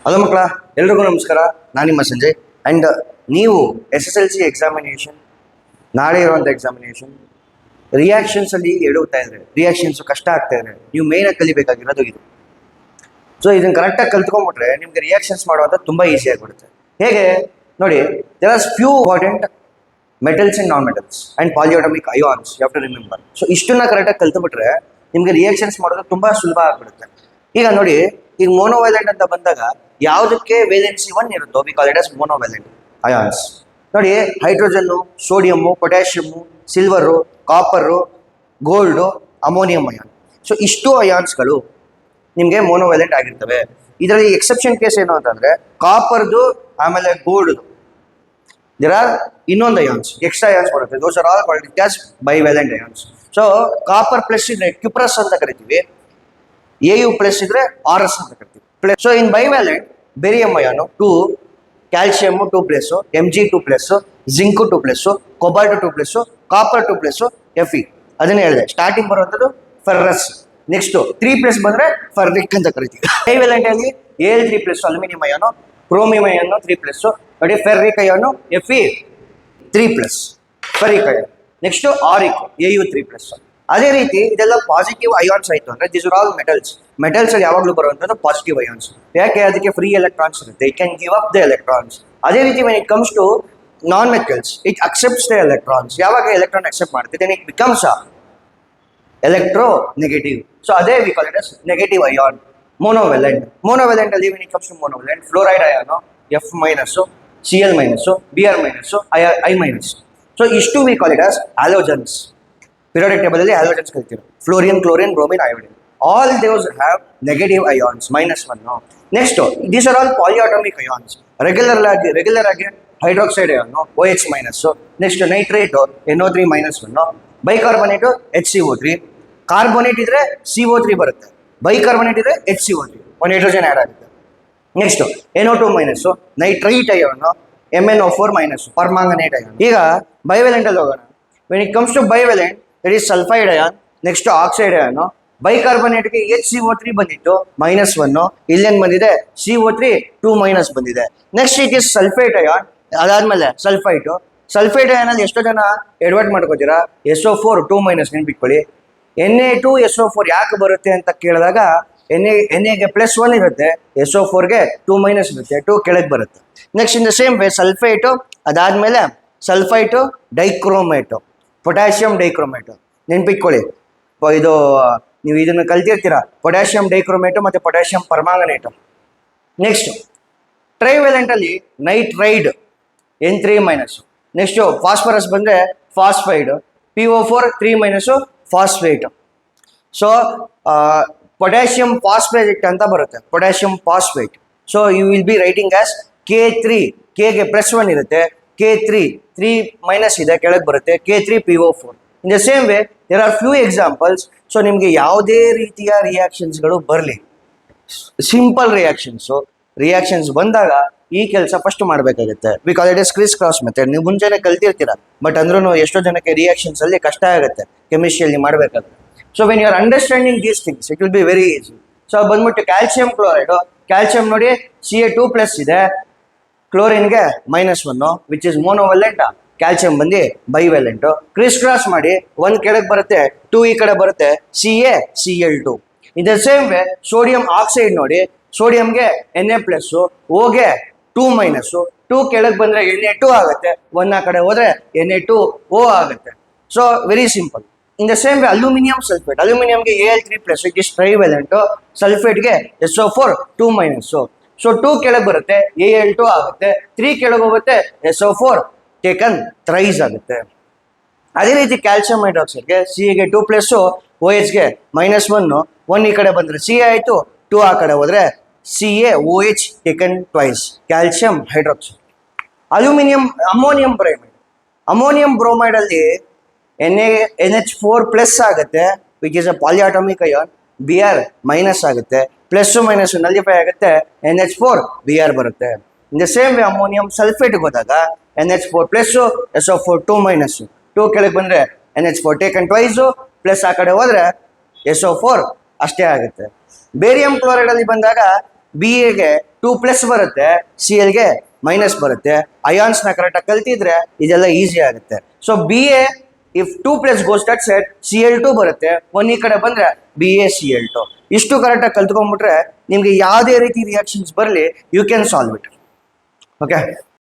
Hello ಮಕ್ಕಳ, ಎಲ್ರಿಗೂ ನಮಸ್ಕಾರ. ನಾನು ನಿಮ್ಮ ಸಂಜಯ್. ಆ್ಯಂಡ್ ನೀವು SSLC ಎಕ್ಸಾಮಿನೇಷನ್, ನಾಳೆ ಇರುವಂಥ ಎಕ್ಸಾಮಿನೇಷನ್ ರಿಯಾಕ್ಷನ್ಸಲ್ಲಿ ಎಡುತ್ತಾ ಇದ್ದಾರೆ, ರಿಯಾಕ್ಷನ್ಸು ಕಷ್ಟ ಆಗ್ತಾ ಇದೆ. ನೀವು ಮೇಯ್ನಾಗಿ ಕಲಿಬೇಕಾಗಿರೋದು ಇದು. ಸೊ ಇದನ್ನು ಕರೆಕ್ಟಾಗಿ ಕಲ್ತ್ಕೊಂಡ್ಬಿಟ್ರೆ ನಿಮಗೆ ರಿಯಾಕ್ಷನ್ಸ್ ಮಾಡುವಂಥ ತುಂಬ ಈಸಿ ಆಗಿಬಿಡುತ್ತೆ. ಹೇಗೆ ನೋಡಿ, there are few important metals and non metals and polyatomic ions you have to remember. So ಇಷ್ಟನ್ನ ಕರೆಕ್ಟಾಗಿ ಕಲ್ತ್ಬಿಟ್ರೆ ನಿಮಗೆ ರಿಯಾಕ್ಷನ್ಸ್ ಮಾಡೋದು ತುಂಬ ಸುಲಭ ಆಗಿಬಿಡುತ್ತೆ. ಈಗ ನೋಡಿ, ಈಗ ಮೋನೋವೈಲೆಂಟ್ ಅಂತ ಬಂದಾಗ ಯಾವುದಕ್ಕೆ ವೇಲೆನ್ಸಿ 1 ಇರುತ್ತೋ we call it as monovalent ions. ನೋಡಿ, hydrogen, sodium, potassium, silver, copper, gold, ammonium ion. So ಇಷ್ಟು ಅಯಾನ್ಸ್ಗಳು ನಿಮಗೆ ಮೋನೋವೈಲೆಂಟ್ ಆಗಿರ್ತವೆ. ಇದರಲ್ಲಿ ಎಕ್ಸೆಪ್ಷನ್ ಕೇಸ್ ಏನು ಅಂತಂದರೆ ಕಾಪರ್ದು ಆಮೇಲೆ ಗೋಲ್ಡ್ದು ದೇರ್ ಆರ್ ಇನ್ನೊಂದು ಅಯಾನ್ಸ್, ಎಕ್ಸ್ಟ್ರಾ ಅಯಾನ್ಸ್ ಬರುತ್ತೆ. Those are all called as bivalent ions. So copper plus ಇದ್ರೆ ಕ್ಯುಪ್ರಸ್ ಅಂತ ಕರಿತೀವಿ, AU ಪ್ಲಸ್ ಇದ್ರೆ RS ಅಂತ ಕರಿತೀವಿ. So in bivalent barium ion 2, calcium 2 plus, Mg 2 plus, zinc 2 plus, cobalt 2 plus, copper 2 plus, Fe. ಅದನ್ನೇ ಹೇಳಿದೆ, starting ಬರುವಂಥದ್ದು ಫೆರ್ರಸ್. Next 3 plus ಬಂದರೆ ಫರ್ರಿಕ್ ಅಂತ ಕರಿತೀವಿ. ಬೈವ್ಯಾಲೆಂಟ್ ಅಲ್ಲಿ Al3 plus aluminium ion, chromium ion 3 plus, ನೋಡಿ ferric ion Fe 3 plus, ferric ion. Next auric AU 3 plus. ಅದೇ ರೀತಿ ಇದೆಲ್ಲ ಪಾಸಿಟಿವ್ ಅಯಾನ್ಸ್ ಆಯಿತು ಅಂದರೆ this are all metals. Metals ಅಲ್ಲಿ ಯಾವಾಗಲೂ ಬರುವಂಥದ್ದು ಪಾಸಿಟಿವ್ ಅಯಾನ್ಸ್. ಯಾಕೆ? ಅದಕ್ಕೆ ಫ್ರೀ ಎಲೆಕ್ಟ್ರಾನ್ಸ್ ಇರುತ್ತೆ, it can give up the electrons. ಅದೇ ರೀತಿ when it comes to non metals it accepts the electrons. ಯಾವಾಗ ಎಲೆಕ್ಟ್ರಾನ್ ಅಕ್ಸೆಪ್ಟ್ ಮಾಡುತ್ತೆ then it becomes electronegative. So ಅದೇ we call it as negative ion. Monovalent. Monovalent ಅಲ್ಲಿ when it comes to monovalent fluoride ion F minus, Cl minus, Br minus, I minus. So ಇಷ್ಟು we call it as halogens. Periodic table ಅಲ್ಲಿ halogens ಕಲ್ತಿರೋ fluorine, chlorine, bromine, iodine. All they've have negative ions -1. Next these are all polyatomic ions. Regular ಆಗಿ hydroxide ion OH minus. Next nitrate NO3 -1. Bicarbonate HCO3. Carbonate ಇದ್ರೆ CO3 ಬರುತ್ತೆ, bicarbonate ಇದ್ರೆ HCO3, 1 hydrogen add ಆಗುತ್ತೆ. Next NO2 minus, nitrite ion MnO4 minus, permanganate ion. ಈಗ bivalent ಅಲ್ಲಿ ಹೋಗೋಣ. When it comes to bivalent that is sulphide ion, next oxide ion. ಬೈಕಾರ್ಬನೇಟ್ಗೆ HCO3 ಬಂದಿತ್ತು -1, ಇಲ್ಲೇನು ಬಂದಿದೆ CO3 2- ಬಂದಿದೆ. Next it is sulphate ion. ಅದಾದ್ಮೇಲೆ ಸಲ್ಫೈಟ್ ಅಯಾನಲ್ಲಿ ಎಷ್ಟೋ ಜನ ಎಡ್ವರ್ಟ್ ಮಾಡ್ಕೋತೀರಾ, SO4 2- ನೆನ್ಪಿಟ್ಕೊಳ್ಳಿ. Na2SO4 ಯಾಕೆ ಬರುತ್ತೆ ಅಂತ ಕೇಳಿದಾಗ Na ಗೆ +1 ಇರುತ್ತೆ, SO4ಗೆ 2- ಇರುತ್ತೆ, 2 ಕೆಳಗೆ ಬರುತ್ತೆ. Next in the same way sulphate, ಅದಾದಮೇಲೆ ಸಲ್ಫೈಟು, ಡೈಕ್ರೋಮೇಟು, ಪೊಟ್ಯಾಷಿಯಂ ಡೈಕ್ರೋಮೇಟು ನೆನ್ಪಿಟ್ಕೊಳ್ಳಿ. ಇದು ನೀವು ಇದನ್ನು ಕಲ್ತಿರ್ತೀರಾ, ಪೊಟ್ಯಾಷಿಯಂ ಡೈಕ್ರೋಮೇಟು ಮತ್ತು ಪೊಟ್ಯಾಷಿಯಂ ಪರ್ಮಾಂಗನೇಟು. ನೆಕ್ಸ್ಟ್ ಟ್ರೈವ್ಯಾಲೆಂಟಲ್ಲಿ ನೈಟ್ರೈಡ್ N3-. ನೆಕ್ಸ್ಟು ಫಾಸ್ಫರಸ್ ಬಂದರೆ phosphide, PO4 3- phosphate. So potassium phosphate ಅಂತ ಬರುತ್ತೆ, potassium phosphate. So you will be writing as K3, Kಗೆ +1 ಇರುತ್ತೆ, K3 3- ಇದೆ, ಕೆಳಗೆ ಬರುತ್ತೆ, K3 PO4. In the same way there are few examples. So ನಿಮಗೆ ಯಾವುದೇ ರೀತಿಯ ರಿಯಾಕ್ಷನ್ಸ್ಗಳು ಬರಲಿ, ಸಿಂಪಲ್ ರಿಯಾಕ್ಷನ್ಸ್ ಬಂದಾಗ ಈ ಕೆಲಸ ಫಸ್ಟ್ ಮಾಡಬೇಕಾಗುತ್ತೆ. We call it as criss cross method. ನೀವು ಮುಂಚೆನೆ ಕಲ್ತಿರ್ತೀರ, ಬಟ್ ಅಂದ್ರೂ ಎಷ್ಟೋ ಜನಕ್ಕೆ ರಿಯಾಕ್ಷನ್ಸ್ ಅಲ್ಲಿ ಕಷ್ಟ ಆಗುತ್ತೆ ಕೆಮಿಸ್ಟ್ರಿಯಲ್ಲಿ ಮಾಡಬೇಕಾದ್ರೆ. So when you are understanding these things it will be very easy. So ಬಂದ್ಬಿಟ್ಟು ಕ್ಯಾಲ್ಸಿಯಂ ಕ್ಲೋರೈಡು, ಕ್ಯಾಲ್ಸಿಯಂ ನೋಡಿ Ca2+ ಇದೆ, ಕ್ಲೋರಿನ್ಗೆ -1 ವಿಚ್ ಇಸ್ ಮೋನೋವೆಲೆಂಟ್, ಕ್ಯಾಲ್ಸಿಯಂ ಬಂದು ಬೈವ್ಯಾಲೆಂಟು. ಕ್ರಿಸ್ ಕ್ರಾಸ್ ಮಾಡಿ 1 ಕೆಳಗೆ ಬರುತ್ತೆ, 2 ಈ ಕಡೆ ಬರುತ್ತೆ, CaCl2. In the same way sodium oxide ನೋಡಿ, ಸೋಡಿಯಂಗೆ Na+, Oಗೆ 2- 2 ಕೆಳಗೆ ಬಂದರೆ Na2 ಆಗುತ್ತೆ, 1 ಆ ಕಡೆ ಹೋದರೆ Na2O ಆಗುತ್ತೆ. So very simple. In the same way aluminium sulphate, ಅಲ್ಯೂಮಿನಿಯಂಗೆ Al3+, ಇಟ್ ಇಸ್ ಟ್ರೈವ್ಯಾಲೆಂಟು, ಸಲ್ಫೇಟ್ಗೆ SO4 2-. ಸೊ 2 ಕೆಳಗೆ ಬರುತ್ತೆ, Al2 ಆಗುತ್ತೆ, 3 ಕೆಳಗೆ ಹೋಗುತ್ತೆ, SO4 ಟೇಕನ್ ಥ್ರೈಸ್ ಆಗುತ್ತೆ. ಅದೇ ರೀತಿ ಕ್ಯಾಲ್ಸಿಯಂ ಹೈಡ್ರಾಕ್ಸೈಡ್ಗೆ Caಗೆ 2+, OHಗೆ -1, 1 ಈ ಕಡೆ ಬಂದರೆ Ca ಆಯಿತು, 2 ಆ ಕಡೆ ಹೋದರೆ CaOH taken twice, calcium hydroxide. Ammonium ಬ್ರೋಮೈಡಲ್ಲಿ NH4+ ಆಗುತ್ತೆ which is a polyatomic ion, Br- ಆಗುತ್ತೆ, +- ನಲಿಫೈ ಆಗುತ್ತೆ, NH4 Br ಬರುತ್ತೆ. In the same way ammonium ಸಲ್ಫೇಟ್ಗೆ ಹೋದಾಗ NH4+, SO4 2-, 2 ಕೆಳಗೆ ಬಂದರೆ NH4 ಟೇಕನ್ ಟ್ವೈಸು, ಪ್ಲಸ್ ಆ ಕಡೆ ಹೋದರೆ SO4 ಅಷ್ಟೇ ಆಗುತ್ತೆ. ಬೇರಿಯಂ ಕ್ಲೋರೈಡಲ್ಲಿ ಬಂದಾಗ ಬಿ ಎಗೆ 2+ ಬರುತ್ತೆ, ಸಿ ಎಲ್ಗೆ ಮೈನಸ್ ಬರುತ್ತೆ. ಅಯಾನ್ಸ್ನ ಕರೆಕ್ಟಾಗಿ ಕಲ್ತಿದ್ರೆ ಇದೆಲ್ಲ ಈಸಿ ಆಗುತ್ತೆ. So B A if 2+ goes that set Cl2 ಬರುತ್ತೆ, 1 ಈ ಕಡೆ ಬಂದ್ರೆ BaCl2. ಇಷ್ಟು ಕರೆಕ್ಟಾಗಿ ಕಲ್ತ್ಕೊಂಡ್ಬಿಟ್ರೆ ನಿಮಗೆ ಯಾವುದೇ ರೀತಿ ರಿಯಾಕ್ಷನ್ಸ್ ಬರಲಿ you can solve it. Okay.